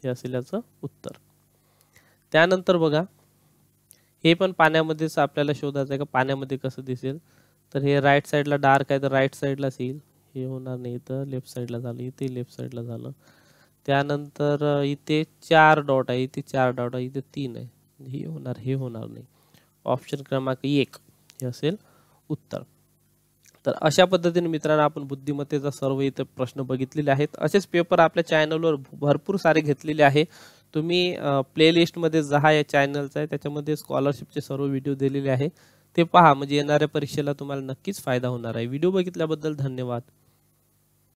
हे असेल याचं उत्तर. त्यानंतर बघा हे पण पाण्यामध्येच आपल्याला शोधायचं आहे का पाण्यामध्ये कसं दिसेल, तर हे राईट साईडला डार्क आहे तर राईट साईडलाच येईल, हे होणार नाही, इथं लेफ्ट साईडला झालं, इथे लेफ्ट साईडला झालं. त्यानंतर इथे 4 डॉट आहे, इथे 4 डॉट आहे, इथे 3 आहे, हे होणार, हे होणार नाही, ऑप्शन क्रमांक 1 हे असेल उत्तर. तर अशा पद्धतीने मित्रांनो आपण बुद्धिमत्तेचा सर्व इथे प्रश्न बघितलेले आहेत. असेच पेपर आपल्या चॅनलवर भरपूर सारे घेतलेले आहे. तुम्ही प्लेलिस्टमध्ये जहा या चॅनलचा आहे त्याच्यामध्ये स्कॉलरशिपचे सर्व व्हिडिओ दिलेले आहे, ते पहा, म्हणजे येणाऱ्या परीक्षेला तुम्हाला नक्कीच फायदा होणार आहे. व्हिडिओ बघितल्याबद्दल धन्यवाद.